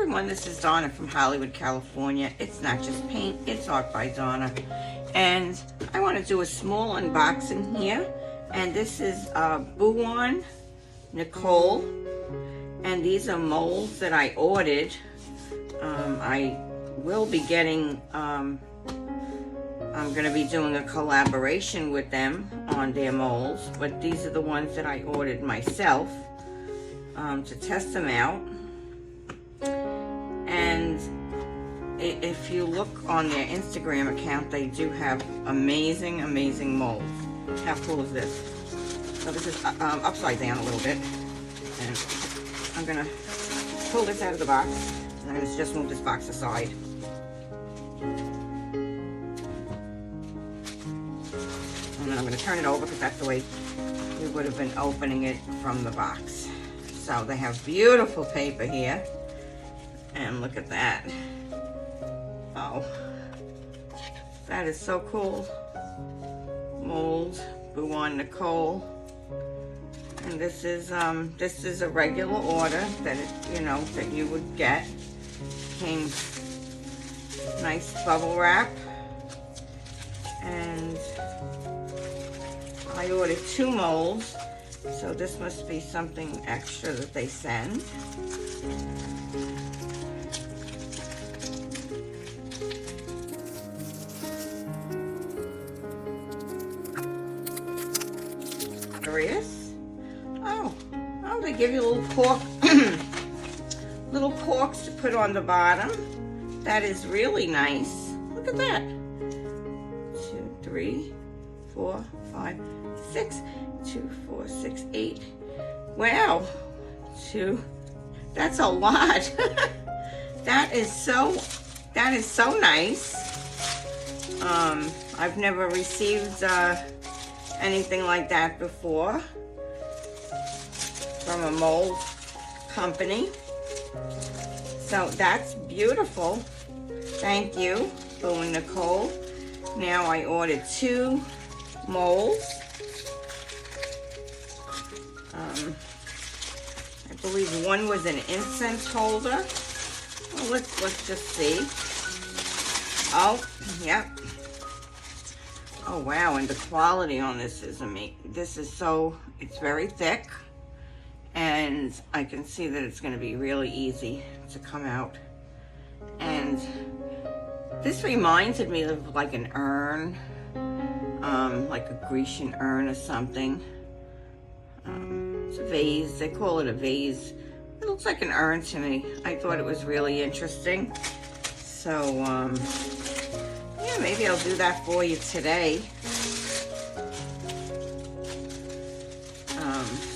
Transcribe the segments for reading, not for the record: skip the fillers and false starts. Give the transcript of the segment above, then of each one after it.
everyone, this is Donna from Hollywood, California. It's not just paint, it's Art by Donna. And I want to do a small unboxing here. And this is Boowan Nicole. And these are molds that I ordered. I will be getting, I'm going to be doing a collaboration with them on their molds. But these are the ones that I ordered myself to test them out. And if you look on their Instagram account, they do have amazing, amazing molds. How cool is this? So this is upside down a little bit. And I'm gonna pull this out of the box. And I'm gonna just move this box aside. And then I'm gonna turn it over because that's the way we would have been opening it from the box. So they have beautiful paper here. And look at that. Oh, that is so cool. Mold, Boowan Nicole. And this is a regular order that that you would get. Came nice bubble wrap. And I ordered 2 molds, so this must be something extra that they send. Reese. Oh, they give you little cork, little corks to put on the bottom. That is really nice. Look at that. 2, 3, 4, 5, 6. 2, 4, 6, 8. Wow. 2. That's a lot. That is so nice. I've never received anything like that before from a mold company. So that's beautiful. Thank you, Boowan Nicole. Now I ordered 2 molds. I believe one was an incense holder. Well, let's just see. Oh, yep. Oh wow, and the quality on this is amazing. This is it's very thick, and I can see that it's going to be really easy to come out. And this reminded me of like an urn, like a Grecian urn or something. It's a vase, they call it a vase. It looks like an urn to me. I thought it was really interesting. So, yeah, maybe I'll do that for you today.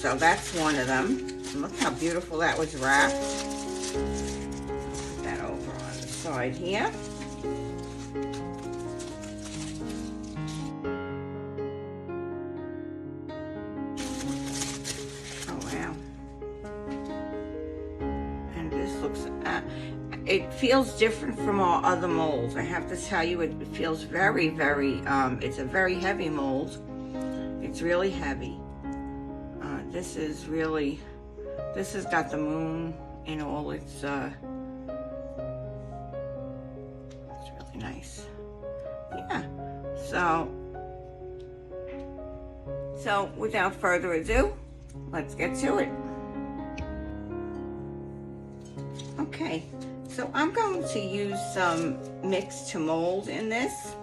So that's one of them. And look how beautiful that was wrapped. Put that over on the side here. Oh wow. And this looks, it feels different from all other molds. I have to tell you, it feels very, very, it's a very heavy mold. It's really heavy. This has got the moon in all its, it's really nice. Yeah, so without further ado, let's get to it. Okay, so I'm going to use some Mix2Mold in this,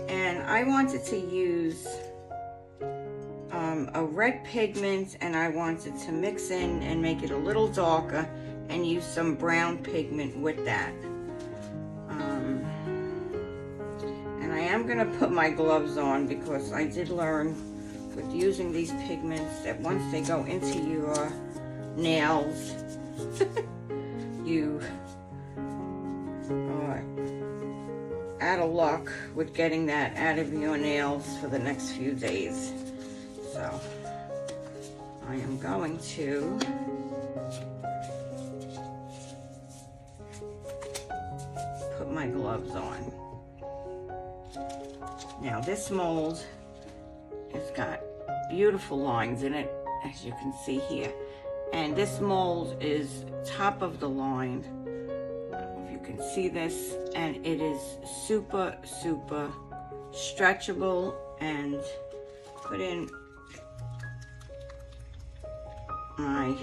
and I wanted to use a red pigment, and I wanted to mix in and make it a little darker and use some brown pigment with that. And I am going to put my gloves on because I did learn with using these pigments that once they go into your nails, you are out of luck with getting that out of your nails for the next few days. So I am going to put my gloves on. Now this mold has got beautiful lines in it, as you can see here. And this mold is top of the line. If you can see this, and it is super, super stretchable, and put in my,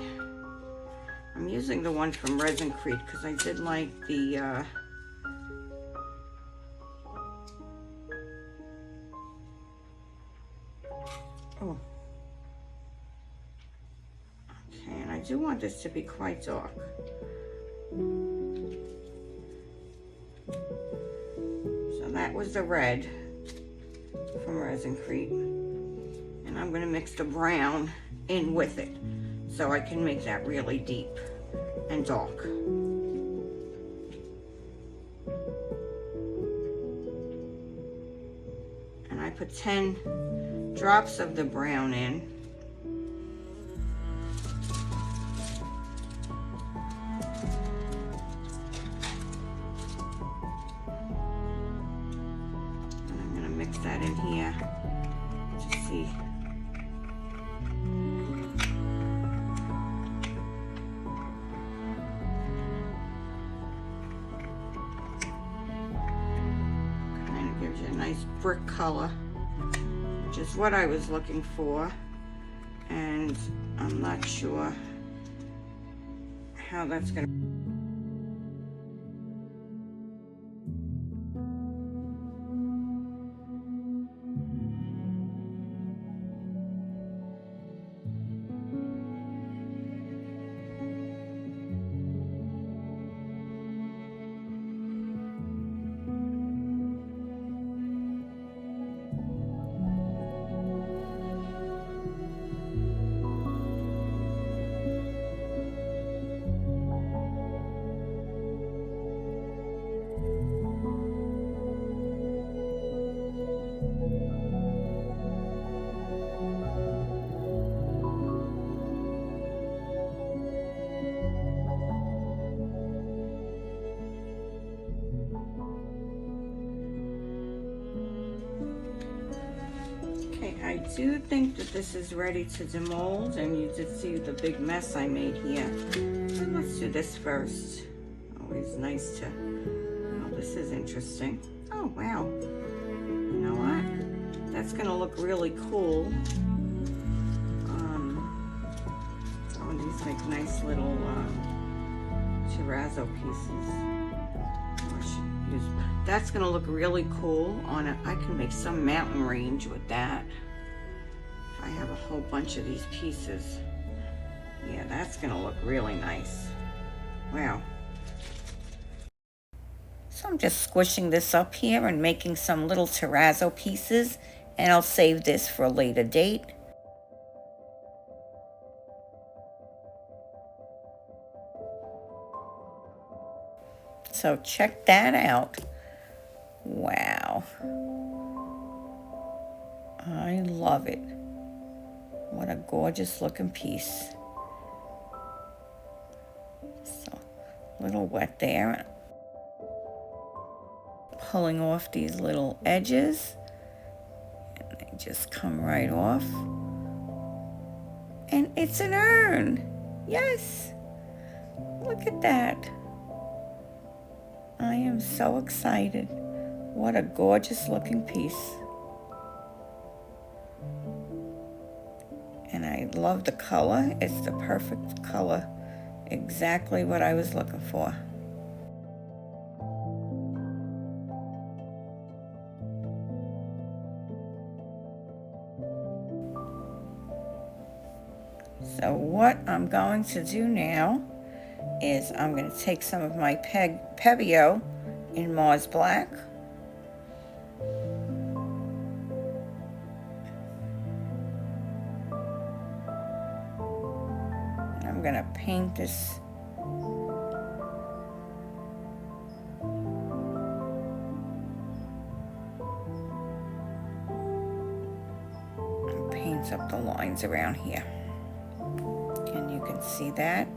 I'm using the one from Resin Crete because I did like the oh, okay, and I do want this to be quite dark. So that was the red from Resin Crete, and I'm going to mix the brown in with it so I can make that really deep and dark. And I put 10 drops of the brown in. And I'm going to mix that in here to see. Gives you a nice brick color, which is what I was looking for, and I'm not sure how that's gonna. I do think that this is ready to demold, and you did see the big mess I made here. And let's do this first. Always nice to, oh, this is interesting. Oh, wow. You know what? That's gonna look really cool. Oh, these make nice little terrazzo pieces. Oh, I should use, that's gonna look really cool on it. I can make some mountain range with that. I have a whole bunch of these pieces. Yeah, that's gonna look really nice. Wow. So I'm just squishing this up here and making some little terrazzo pieces, and I'll save this for a later date. So check that out. Wow. I love it. What a gorgeous looking piece. So, a little wet there. Pulling off these little edges. And they just come right off. And it's an urn. Yes. Look at that. I am so excited. What a gorgeous looking piece. And I love the color. It's the perfect color. Exactly what I was looking for. So what I'm going to do now is I'm going to take some of my Pebeo in Mars Black. I'm going to paint this and paint up the lines around here. And you can see that.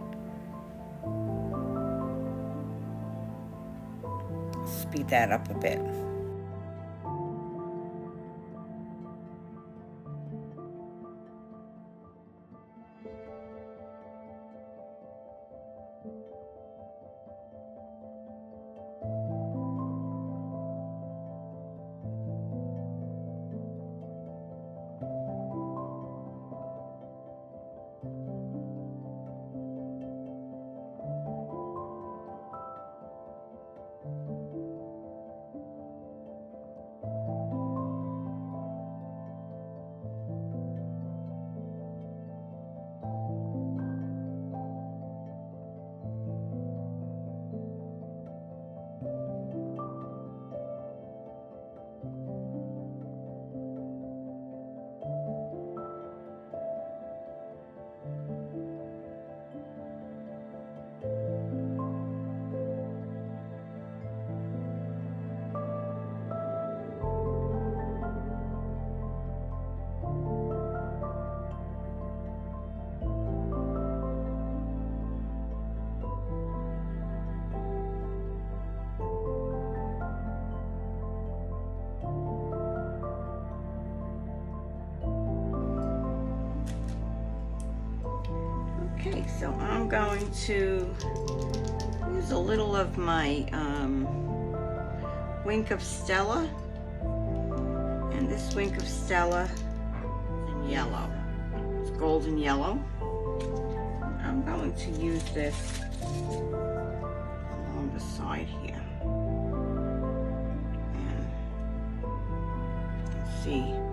Speed that up a bit. So I'm going to use a little of my Wink of Stella, and this Wink of Stella is in yellow. It's golden yellow. I'm going to use this along the side here, and see how.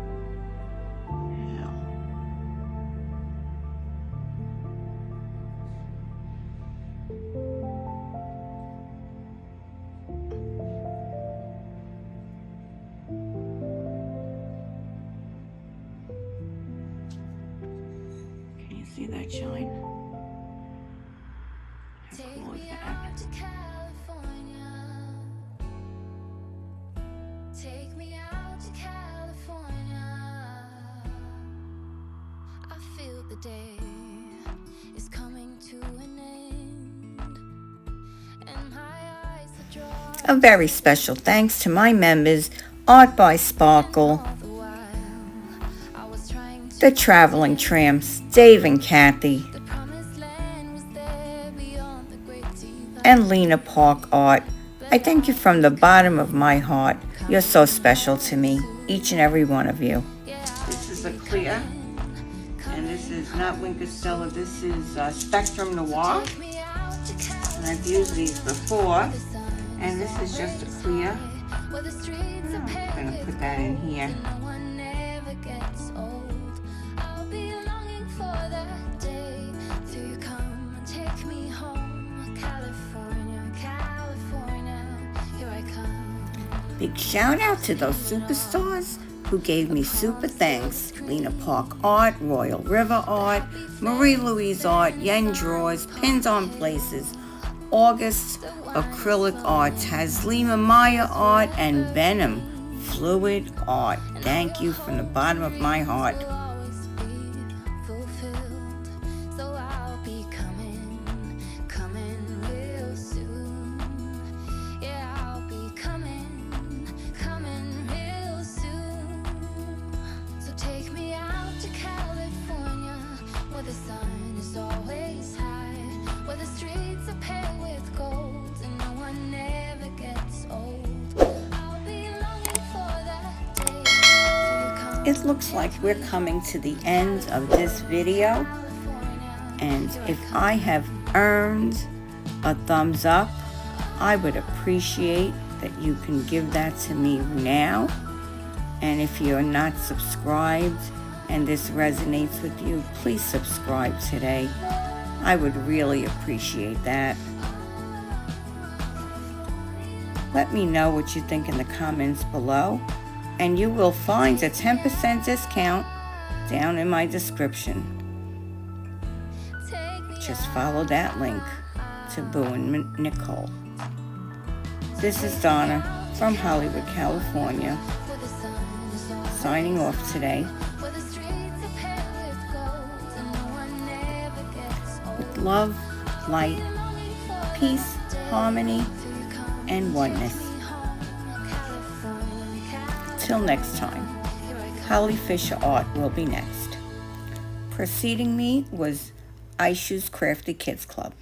Can you see that shine? How cool is that? Take me out to California. I feel the day is coming to an end, and my eyes are dry. A very special thanks to my members, Art by Sparkle, the Traveling Tramps, Dave and Kathy, and Lena Park Art. I thank you from the bottom of my heart. You're so special to me, each and every one of you. This is a clear, and this is not Wink of Stella, this is Spectrum Noir. And I've used these before, and this is just a clear. I'm going to put that in here. Big shout out to those superstars who gave me super thanks. Lena Park Art, Royal River Art, Marie Louise Art, Yen Drawers, Pins on Places, August Acrylic Arts, Haslima Maya Art, and Venom Fluid Art. Thank you from the bottom of my heart. It looks like we're coming to the end of this video, and if I have earned a thumbs up, I would appreciate that you can give that to me now. And if you're not subscribed and this resonates with you, please subscribe today. I would really appreciate that. Let me know what you think in the comments below, and you will find a 10% discount down in my description. Just follow that link to Boowan Nicole. This is Donna from Hollywood, California, signing off today with love, light, peace, harmony, and oneness. Till next time, Holly Fisher Art will be next. Preceding me was Aishu's Crafty Kids Club.